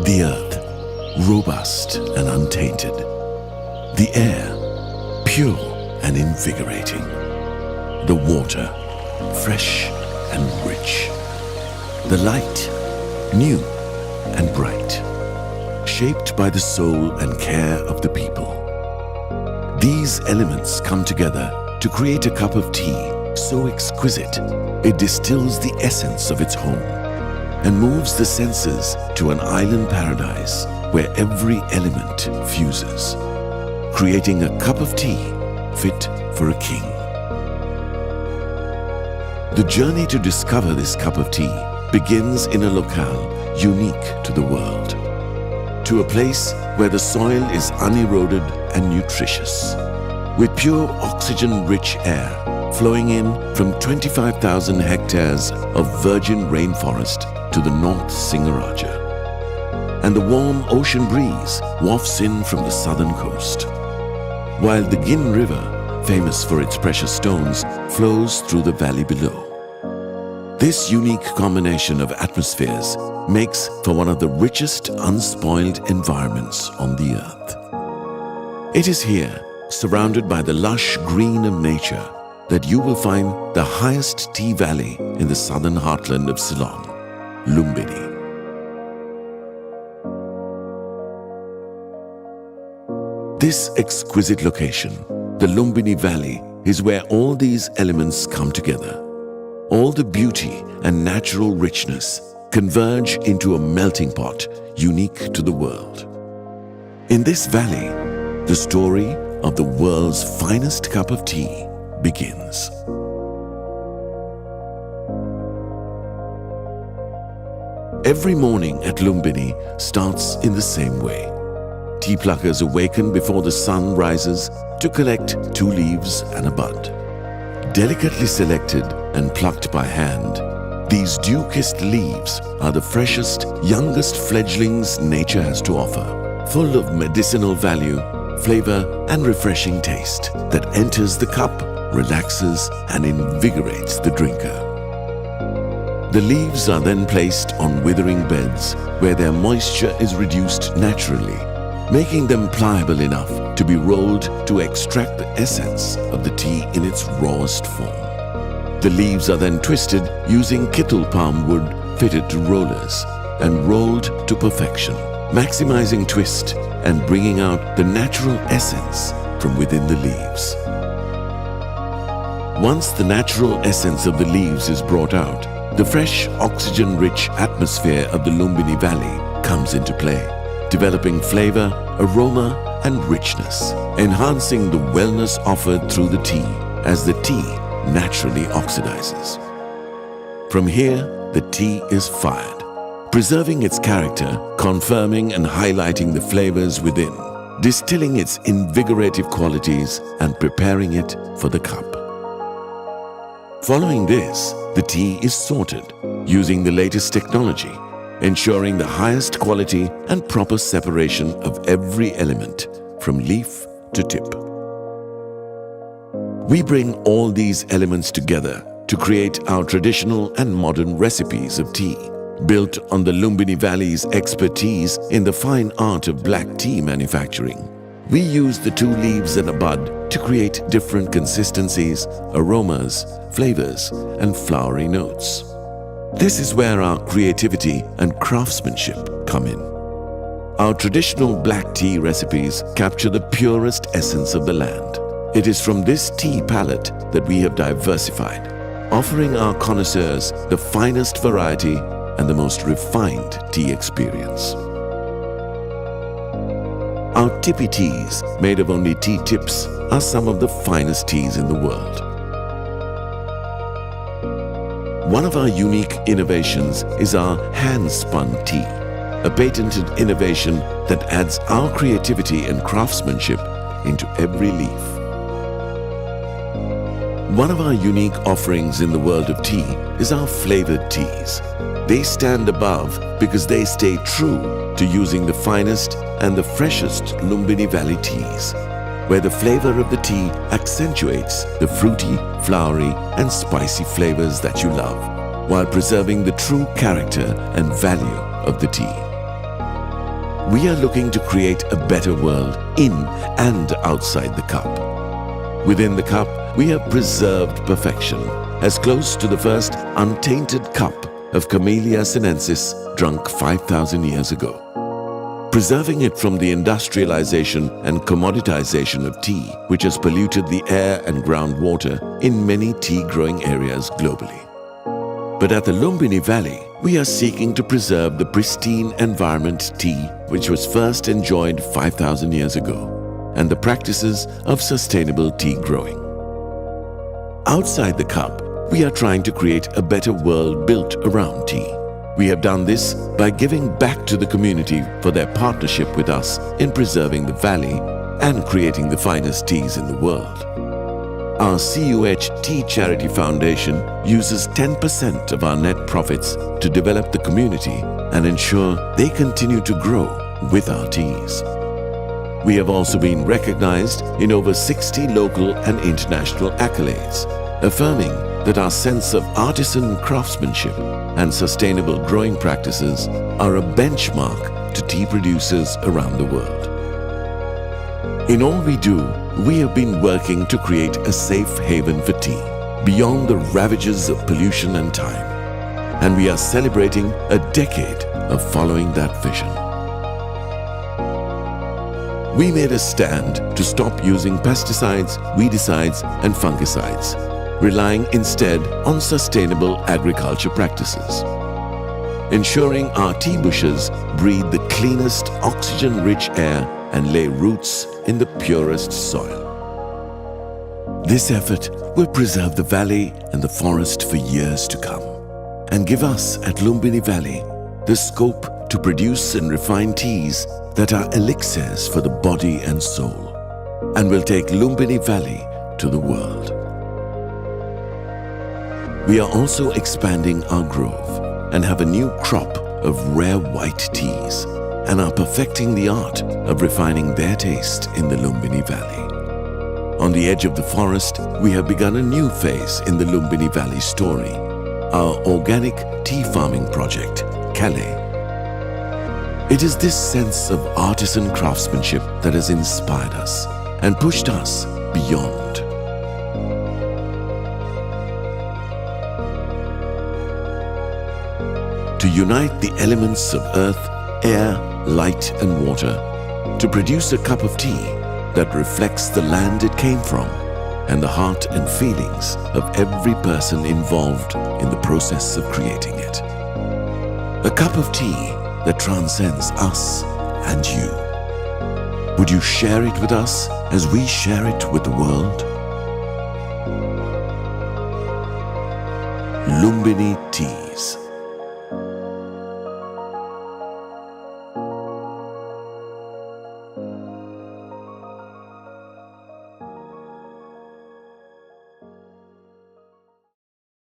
The earth, robust and untainted. The air, pure and invigorating. The water, fresh and rich. The light, new and bright, shaped by the soul and care of the people. These elements come together to create a cup of tea so exquisite it distills the essence of its home and moves the senses to an island paradise where every element fuses, creating a cup of tea fit for a king. The journey to discover this cup of tea begins in a locale unique to the world, to a place where the soil is uneroded and nutritious, with pure oxygen-rich air flowing in from 25,000 hectares of virgin rainforest to the North Singaraja. And the warm ocean breeze wafts in from the southern coast, while the Gin River, famous for its precious stones, flows through the valley below. This unique combination of atmospheres makes for one of the richest unspoiled environments on the earth. It is here, surrounded by the lush green of nature, that you will find the highest tea valley in the southern heartland of Ceylon, Lumbini. This exquisite location, the Lumbini Valley, is where all these elements come together. All the beauty and natural richness converge into a melting pot unique to the world. In this valley, the story of the world's finest cup of tea begins. Every morning at Lumbini starts in the same way. Tea pluckers awaken before the sun rises to collect 2 leaves and a bud. Delicately selected and plucked by hand, these dew-kissed leaves are the freshest, youngest fledglings nature has to offer, full of medicinal value, flavor and refreshing taste that enters the cup, relaxes and invigorates the drinker. The leaves are then placed on withering beds where their moisture is reduced naturally, making them pliable enough to be rolled to extract the essence of the tea in its rawest form. The leaves are then twisted using kittul palm wood fitted to rollers and rolled to perfection, maximizing twist and bringing out the natural essence from within the leaves. Once the natural essence of the leaves is brought out, the fresh, oxygen-rich atmosphere of the Lumbini Valley comes into play, developing flavor, aroma, and richness, enhancing the wellness offered through the tea as the tea naturally oxidizes. From here, the tea is fired, preserving its character, confirming and highlighting the flavors within, distilling its invigorative qualities, and preparing it for the cup. Following this, the tea is sorted using the latest technology, ensuring the highest quality and proper separation of every element from leaf to tip. We bring all these elements together to create our traditional and modern recipes of tea, built on the Lumbini Valley's expertise in the fine art of black tea manufacturing. We use the 2 leaves and a bud to create different consistencies, aromas, flavors, and flowery notes. This is where our creativity and craftsmanship come in. Our traditional black tea recipes capture the purest essence of the land. It is from this tea palette that we have diversified, offering our connoisseurs the finest variety and the most refined tea experience. Our tippy teas, made of only tea tips, are some of the finest teas in the world. One of our unique innovations is our hand-spun tea, a patented innovation that adds our creativity and craftsmanship into every leaf. One of our unique offerings in the world of tea is our flavored teas. They stand above because they stay true to using the finest and the freshest Lumbini Valley teas, where the flavor of the tea accentuates the fruity, flowery, and spicy flavors that you love, while preserving the true character and value of the tea. we are looking to create a better world in and outside the cup. Within the cup, we have preserved perfection, as close to the first untainted cup of Camellia sinensis drunk 5,000 years ago. Preserving it from the industrialization and commoditization of tea, which has polluted the air and groundwater in many tea-growing areas globally. But at the Lumbini Valley, we are seeking to preserve the pristine environment tea which was first enjoyed 5,000 years ago, and the practices of sustainable tea growing. Outside the cup, we are trying to create a better world built around tea. We have done this by giving back to the community for their partnership with us in preserving the valley and creating the finest teas in the world. Our CUH Tea Charity Foundation uses 10% of our net profits to develop the community and ensure they continue to grow with our teas. We have also been recognized in over 60 local and international accolades, affirming that our sense of artisan craftsmanship and sustainable growing practices are a benchmark to tea producers around the world. In all we do, we have been working to create a safe haven for tea, beyond the ravages of pollution and time. And we are celebrating a decade of following that vision. We made a stand to stop using pesticides, weedicides, and fungicides, relying instead on sustainable agriculture practices, ensuring our tea bushes breathe the cleanest oxygen-rich air and lay roots in the purest soil. This effort will preserve the valley and the forest for years to come, and give us at Lumbini Valley the scope to produce and refine teas that are elixirs for the body and soul, and will take Lumbini Valley to the world. We are also expanding our grove and have a new crop of rare white teas, and are perfecting the art of refining their taste in the Lumbini Valley. On the edge of the forest, we have begun a new phase in the Lumbini Valley story, our organic tea farming project, Kálo. It is this sense of artisan craftsmanship that has inspired us and pushed us beyond. To unite the elements of earth, air, light and water to produce a cup of tea that reflects the land it came from and the heart and feelings of every person involved in the process of creating it. A cup of tea that transcends us and you. Would you share it with us as we share it with the world? Lumbini Tea.